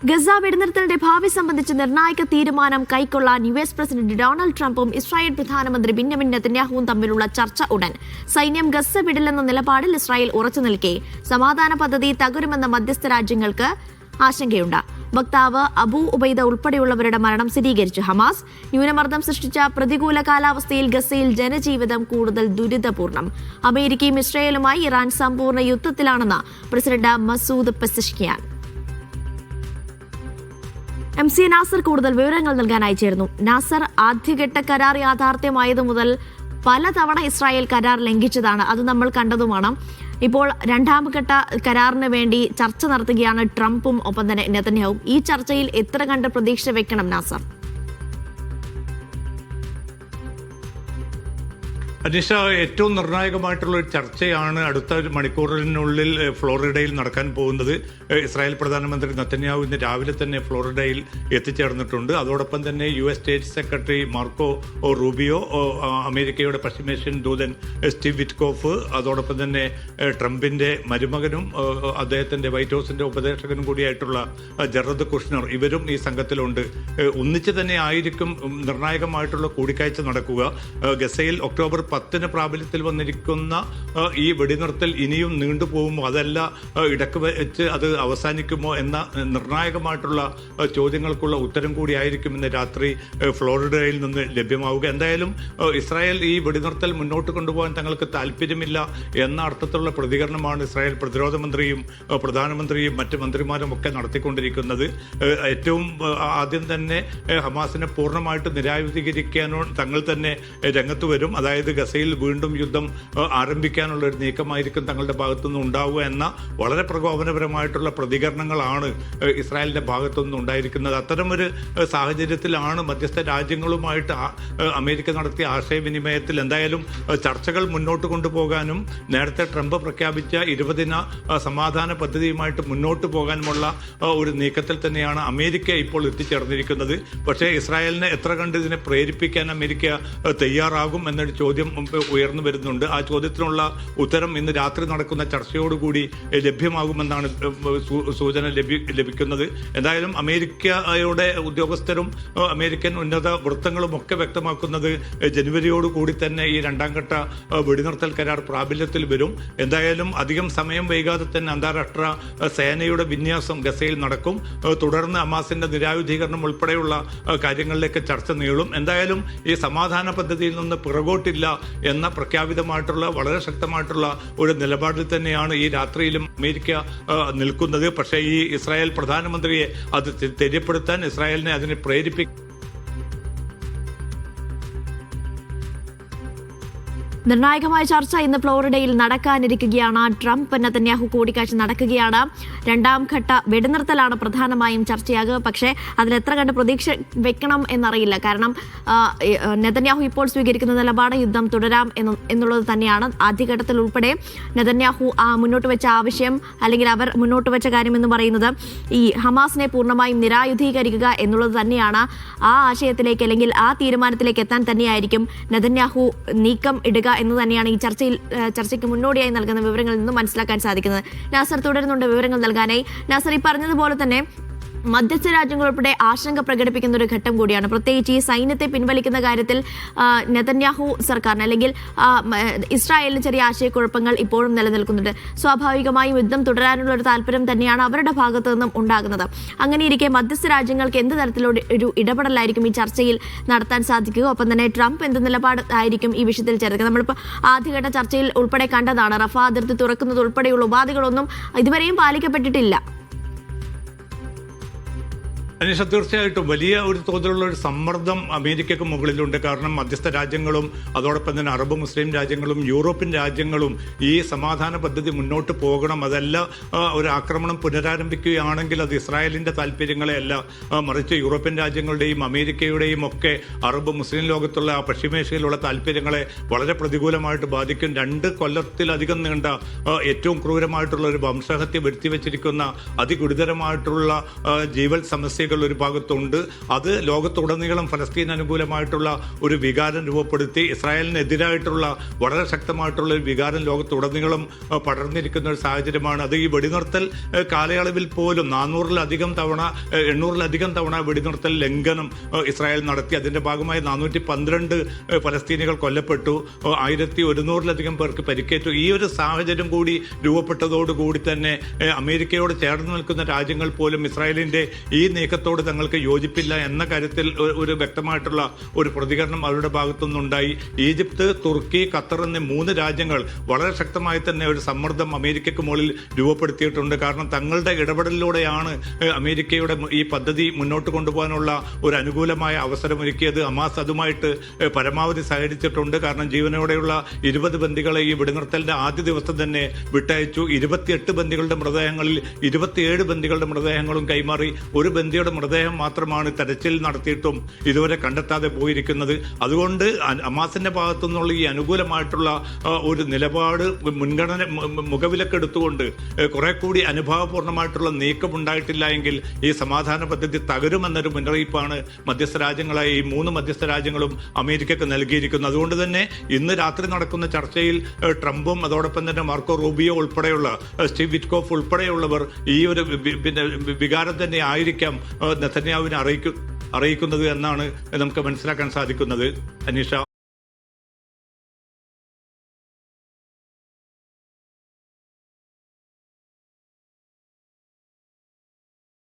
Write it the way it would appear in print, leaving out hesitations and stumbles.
Gaza വെടിനിർത്തലിന്റെ ഭാവി സംബന്ധിച്ച് നിർണായക തീരുമാനം കൈക്കൊള്ളാൻ യുഎസ് പ്രസിഡന്റ് ഡൊണാൾഡ് ട്രംപും ഇസ്രായേൽ പ്രധാനമന്ത്രി ബെന്യാമിൻ നെതന്യാഹുവും തമ്മിലുള്ള ചർച്ച ഉടൻ. സൈന്യം ഗസ വിടില്ലെന്ന നിലപാടിൽ ഇസ്രായേൽ ഉറച്ചു നിൽക്കെ സമാധാന പദ്ധതി തകരുമെന്ന മധ്യസ്ഥ രാജ്യങ്ങൾക്ക് ആശങ്കയുണ്ട്. വക്താവ് അബൂ ഉബൈദ ഉൾപ്പെടെയുള്ളവരുടെ മരണം സ്ഥിരീകരിച്ചു ഹമാസ്. ന്യൂനമർദ്ദം സൃഷ്ടിച്ച പ്രതികൂല കാലാവസ്ഥയിൽ ഗസയിൽ ജനജീവിതം കൂടുതൽ ദുരിതപൂർണ്ണം. അമേരിക്കയും ഇസ്രായേലുമായി ഇറാൻ സമ്പൂർണ്ണ യുദ്ധത്തിലാണെന്ന് president Masoud Pezeshkian. MC Nasar കൂടുതൽ വിവരങ്ങൾ നൽകാനായി ചേർന്നു. നാസർ, ആദ്യഘട്ട കരാർ യാഥാർത്ഥ്യമായതു മുതൽ പലതവണ ഇസ്രായേൽ കരാർ ലംഘിച്ചതാണ്, അത് നമ്മൾ കണ്ടതുമാണ്. ഇപ്പോൾ രണ്ടാം ഘട്ട കരാറിന് വേണ്ടി ചർച്ച നടത്തുകയാണ് ട്രംപും ഒപ്പം തന്നെ നെതന്യാഹുവും. ഈ ചർച്ചയിൽ എത്ര കണ്ട് പ്രതീക്ഷ വെക്കണം നാസർ? അനീഷ, ഏറ്റവും നിർണായകമായിട്ടുള്ള ഒരു ചർച്ചയാണ് അടുത്ത ഒരു മണിക്കൂറിനുള്ളിൽ ഫ്ലോറിഡയിൽ നടക്കാൻ പോകുന്നത്. ഇസ്രായേൽ പ്രധാനമന്ത്രി നെതന്യാഹു ഇന്ന് രാവിലെ തന്നെ ഫ്ലോറിഡയിൽ എത്തിച്ചേർന്നിട്ടുണ്ട്. അതോടൊപ്പം തന്നെ US state secretary Marco Rubio, അമേരിക്കയുടെ പശ്ചിമേഷ്യൻ ദൂതൻ സ്റ്റീവ് വിറ്റ്കോഫ്, അതോടൊപ്പം തന്നെ ട്രംപിന്റെ മരുമകനും അദ്ദേഹത്തിന്റെ വൈറ്റ് ഹൗസിന്റെ ഉപദേശകനും കൂടിയായിട്ടുള്ള ജറദ് കുഷ്നർ, ഇവരും ഈ സംഘത്തിലുണ്ട്. ഒന്നിച്ച് തന്നെ ആയിരിക്കും നിർണായകമായിട്ടുള്ള കൂടിക്കാഴ്ച നടക്കുക. ഗസയിൽ ഒക്ടോബർ 10 പ്രാബല്യത്തിൽ വന്നിരിക്കുന്ന ഈ വെടിനിർത്തൽ ഇനിയും നീണ്ടുപോകുമോ, അതല്ല ഇടക്ക് വെച്ച് അത് അവസാനിക്കുമോ എന്ന നിർണായകമായിട്ടുള്ള ചോദ്യങ്ങൾക്കുള്ള ഉത്തരം കൂടിയായിരിക്കും ഇന്ന് രാത്രി ഫ്ലോറിഡയിൽ നിന്ന് ലഭ്യമാവുക. എന്തായാലും ഇസ്രായേൽ ഈ വെടിനിർത്തൽ മുന്നോട്ട് കൊണ്ടുപോകാൻ തങ്ങൾക്ക് താല്പര്യമില്ല എന്ന അർത്ഥത്തിലുള്ള പ്രതികരണമാണ് ഇസ്രായേൽ പ്രതിരോധ മന്ത്രിയും പ്രധാനമന്ത്രിയും മറ്റ് മന്ത്രിമാരും ഒക്കെ നടത്തിക്കൊണ്ടിരിക്കുന്നത്. ഏറ്റവും ആദ്യം തന്നെ ഹമാസിനെ പൂർണ്ണമായിട്ട് നിരായുധീകരിക്കാനോ തങ്ങൾ തന്നെ രംഗത്ത് വരും. അതായത് ഗസയിൽ വീണ്ടും യുദ്ധം ആരംഭിക്കാനുള്ള ഒരു നീക്കമായിരിക്കും തങ്ങളുടെ ഭാഗത്തുനിന്ന് ഉണ്ടാവുക എന്ന വളരെ പ്രകോപനപരമായിട്ടുള്ള പ്രതികരണങ്ങളാണ് ഇസ്രായേലിന്റെ ഭാഗത്തുനിന്ന് ഉണ്ടായിരിക്കുന്നത്. അത്തരമൊരു സാഹചര്യത്തിലാണ് മധ്യസ്ഥ രാജ്യങ്ങളുമായിട്ട് അമേരിക്ക നടത്തിയ ആശയവിനിമയത്തിൽ എന്തായാലും ചർച്ചകൾ മുന്നോട്ട് കൊണ്ടുപോകാനും നേരത്തെ ട്രംപ് പ്രഖ്യാപിച്ച 20 ദിന സമാധാന പദ്ധതിയുമായിട്ട് മുന്നോട്ട് പോകാനുമുള്ള ഒരു നീക്കത്തിൽ തന്നെയാണ് അമേരിക്ക ഇപ്പോൾ എത്തിച്ചേർന്നിരിക്കുന്നത്. പക്ഷേ ഇസ്രായേലിനെ എത്ര കണ്ട് ഇതിനെ പ്രേരിപ്പിക്കാൻ അമേരിക്ക തയ്യാറാകും എന്നൊരു ചോദ്യം ഉയർന്നു വരുന്നുണ്ട്. ആ ചോദ്യത്തിനുള്ള ഉത്തരം ഇന്ന് രാത്രി നടക്കുന്ന ചർച്ചയോടുകൂടി ലഭ്യമാകുമെന്നാണ് സൂചന ലഭിക്കുന്നത്. എന്തായാലും അമേരിക്കയുടെ ഉദ്യോഗസ്ഥരും അമേരിക്കൻ ഉന്നത വൃത്തങ്ങളും ഒക്കെ വ്യക്തമാക്കുന്നത് ജനുവരിയോടുകൂടി തന്നെ ഈ രണ്ടാം ഘട്ട വെടിനിർത്തൽ കരാർ പ്രാബല്യത്തിൽ വരും. എന്തായാലും അധികം സമയം വൈകാതെ തന്നെ അന്താരാഷ്ട്ര സേനയുടെ വിന്യാസം ഗസയിൽ നടക്കും. തുടർന്ന് ഹമാസിന്റെ നിരായുധീകരണം ഉൾപ്പെടെയുള്ള കാര്യങ്ങളിലേക്ക് ചർച്ച നീളും. എന്തായാലും ഈ സമാധാന പദ്ധതിയിൽ നിന്ന് പിറകോട്ടില്ല എന്ന പ്രഖ്യാപിതമായിട്ടുള്ള വളരെ ശക്തമായിട്ടുള്ള ഒരു നിലപാടിൽ തന്നെയാണ് ഈ രാത്രിയിലും അമേരിക്ക നിൽക്കുന്നത്. പക്ഷേ ഈ ഇസ്രായേൽ പ്രധാനമന്ത്രിയെ അത് തെര്യപ്പെടുത്താൻ, ഇസ്രായേലിനെ അതിനെ പ്രേരിപ്പിക്കും. നിർണായകമായ ചർച്ച ഇന്ന് ഫ്ലോറിഡയിൽ നടക്കാനിരിക്കുകയാണ്. ട്രംപ് നെതന്യാഹു കൂടിക്കാഴ്ച നടക്കുകയാണ്. രണ്ടാം ഘട്ട വെടിനിർത്തലാണ് പ്രധാനമായും ചർച്ചയാകുക. പക്ഷേ അതിലെത്ര കണ്ട് പ്രതീക്ഷ വെക്കണം എന്നറിയില്ല. കാരണം നെതന്യാഹു ഇപ്പോൾ സ്വീകരിക്കുന്ന നിലപാട് യുദ്ധം തുടരാം എന്നുള്ളത് തന്നെയാണ്. ആദ്യഘട്ടത്തിൽ ഉൾപ്പെടെ നെതന്യാഹു മുന്നോട്ട് വെച്ച ആവശ്യം, അല്ലെങ്കിൽ അവർ മുന്നോട്ട് വെച്ച കാര്യം എന്ന് പറയുന്നത് ഈ ഹമാസിനെ പൂർണ്ണമായും നിരായുധീകരിക്കുക എന്നുള്ളത് തന്നെയാണ്. ആ ആശയത്തിലേക്ക് അല്ലെങ്കിൽ ആ തീരുമാനത്തിലേക്ക് എത്താൻ തന്നെയായിരിക്കും നെതന്യാഹു നീക്കം ഇടുക എന്ന് തന്നെയാണ് ഈ ചർച്ചയ്ക്ക് മുന്നോടിയായി നൽകുന്ന വിവരങ്ങളിൽ നിന്നും മനസ്സിലാക്കാൻ സാധിക്കുന്നത്. നാസർ തുടരുന്നുണ്ട് വിവരങ്ങൾ നൽകാനായി. നാസർ, ഈ പറഞ്ഞതുപോലെ തന്നെ മധ്യസ്ഥ രാജ്യങ്ങൾ ഉൾപ്പെടെ ആശങ്ക പ്രകടിപ്പിക്കുന്ന ഒരു ഘട്ടം കൂടിയാണ്. പ്രത്യേകിച്ച് ഈ സൈന്യത്തെ പിൻവലിക്കുന്ന കാര്യത്തിൽ നെതന്യാഹു സർക്കാരിന് അല്ലെങ്കിൽ ഇസ്രായേലിന് ചെറിയ ആശയക്കുഴപ്പങ്ങൾ ഇപ്പോഴും നിലനിൽക്കുന്നുണ്ട്. സ്വാഭാവികമായും യുദ്ധം തുടരാനുള്ള ഒരു താല്പര്യം തന്നെയാണ് അവരുടെ ഭാഗത്തു നിന്നും ഉണ്ടാകുന്നത്. അങ്ങനെയിരിക്കെ മധ്യസ്ഥ രാജ്യങ്ങൾക്ക് എന്ത് തരത്തിലുള്ള ഒരു ഇടപെടലായിരിക്കും ഈ ചർച്ചയിൽ നടത്താൻ സാധിക്കുക? ഒപ്പം തന്നെ ട്രംപ് എന്ത് നിലപാട് ആയിരിക്കും ഈ വിഷയത്തിൽ ചേർക്കുക? നമ്മളിപ്പോൾ ആദ്യഘട്ട ചർച്ചയിൽ ഉൾപ്പെടെ കണ്ടതാണ്, റഫാ അതിർത്തി തുറക്കുന്നത് ഉൾപ്പെടെയുള്ള ഉപാധികളൊന്നും ഇതുവരെയും പാലിക്കപ്പെട്ടിട്ടില്ല. അനീഷ, തീർച്ചയായിട്ടും വലിയ ഒരു തോതിലുള്ള ഒരു സമ്മർദ്ദം അമേരിക്കയ്ക്ക് മുകളിലുണ്ട്. കാരണം മധ്യസ്ഥ രാജ്യങ്ങളും അതോടൊപ്പം തന്നെ അറബ് മുസ്ലിം രാജ്യങ്ങളും യൂറോപ്യൻ രാജ്യങ്ങളും ഈ സമാധാന പദ്ധതി മുന്നോട്ട് പോകണം, അതല്ല ഒരു ആക്രമണം പുനരാരംഭിക്കുകയാണെങ്കിൽ അത് ഇസ്രായേലിൻ്റെ താല്പര്യങ്ങളെയല്ല, മറിച്ച് യൂറോപ്യൻ രാജ്യങ്ങളുടെയും അമേരിക്കയുടെയും ഒക്കെ അറബ് മുസ്ലിം ലോകത്തുള്ള പശ്ചിമേഷ്യയിലുള്ള താല്പര്യങ്ങളെ വളരെ പ്രതികൂലമായിട്ട് ബാധിക്കും. 2 കൊല്ലത്തിലധികം നീണ്ട ഏറ്റവും ക്രൂരമായിട്ടുള്ള ഒരു വംശഹത്യ വരുത്തിവെച്ചിരിക്കുന്ന അതിഗുരുതരമായിട്ടുള്ള ജീവൽ സമസ്യ ചിന്തകൾ ഒരു ഭാഗത്തുണ്ട്. അത് ലോകത്തുടനീളം ഫലസ്തീൻ അനുകൂലമായിട്ടുള്ള ഒരു വികാരം രൂപപ്പെടുത്തി ഇസ്രായേലിനെതിരായിട്ടുള്ള വളരെ ശക്തമായിട്ടുള്ള ഒരു വികാരം ലോകത്തുടനീളം പടർന്നിരിക്കുന്ന ഒരു സാഹചര്യമാണ്. അത് ഈ വെടിനിർത്തൽ കാലയളവിൽ പോലും 400-ലധികം തവണ 800-ലധികം തവണ വെടിനിർത്തൽ ലംഘനം ഇസ്രായേൽ നടത്തി. അതിന്റെ ഭാഗമായി 412 ഫലസ്തീനികൾ കൊല്ലപ്പെട്ടു, 1100-ലധികം പേർക്ക് പരിക്കേറ്റു. ഈ ഒരു സാഹചര്യം കൂടി രൂപപ്പെട്ടതോടുകൂടി തന്നെ അമേരിക്കയോട് ചേർന്ന് നിൽക്കുന്ന രാജ്യങ്ങൾ പോലും ഇസ്രായേലിന്റെ ഈ നീക്കത്തോട് തങ്ങൾക്ക് യോജിപ്പില്ല എന്ന കാര്യത്തിൽ ഒരു വ്യക്തമായിട്ടുള്ള ഒരു പ്രതികരണം അവരുടെ ഭാഗത്തുനിന്നുണ്ടായി. ഈജിപ്ത്, തുർക്കി, ഖത്തർ എന്നീ 3 രാജ്യങ്ങൾ വളരെ ശക്തമായി തന്നെ ഒരു സമ്മർദ്ദം അമേരിക്കയ്ക്ക് മുകളിൽ രൂപപ്പെടുത്തിയിട്ടുണ്ട്. കാരണം തങ്ങളുടെ ഇടപെടലിലൂടെയാണ് അമേരിക്കയുടെ ഈ പദ്ധതി മുന്നോട്ട് കൊണ്ടുപോകാനുള്ള ഒരു അനുകൂലമായ അവസരമൊരുക്കിയത്. ഹമാസ് അതുമായിട്ട് പരമാവധി സഹകരിച്ചിട്ടുണ്ട്. കാരണം ജീവനോടെയുള്ള 20 ബന്ദികളെ ഈ വെടിനിർത്തലിന്റെ ആദ്യ ദിവസം തന്നെ വിട്ടയച്ചു. 28 ബന്ദികളുടെ മൃതദേഹങ്ങളിൽ 27 ബന്ദികളുടെ മൃതദേഹങ്ങളും കൈമാറി. ഒരു ബന്ദിയുടെ മൃതദേഹം മാത്രമാണ് തെരച്ചിൽ നടത്തിയിട്ടും ഇതുവരെ കണ്ടെത്താതെ പോയിരിക്കുന്നത്. അതുകൊണ്ട് ഹമാസിന്റെ ഭാഗത്തു നിന്നുള്ള ഈ അനുകൂലമായിട്ടുള്ള ഒരു നിലപാട് മുൻഗണന മുഖവിലക്കെടുത്തുകൊണ്ട് കുറെ കൂടി അനുഭാവപൂർണ്ണമായിട്ടുള്ള നീക്കം ഉണ്ടായിട്ടില്ല എങ്കിൽ ഈ സമാധാന പദ്ധതി തകരുമെന്നൊരു മുന്നറിയിപ്പാണ് മധ്യസ്ഥ രാജ്യങ്ങളായ ഈ 3 മധ്യസ്ഥ രാജ്യങ്ങളും അമേരിക്കക്ക് നൽകിയിരിക്കുന്നത്. അതുകൊണ്ട് തന്നെ ഇന്ന് രാത്രി നടക്കുന്ന ചർച്ചയിൽ ട്രംപും അതോടൊപ്പം തന്നെ മാർക്കോ റൂബിയോ ഉൾപ്പെടെയുള്ള സ്റ്റീവ് വിറ്റ്കോഫ് ഉൾപ്പെടെയുള്ളവർ ഈ ഒരു വികാരം തന്നെ ആയിരിക്കാം നെതന്യാഹുവിനെ അറിയിക്കുന്നത് എന്നാണ് നമുക്ക് മനസ്സിലാക്കാൻ സാധിക്കുന്നത്. അനീഷ.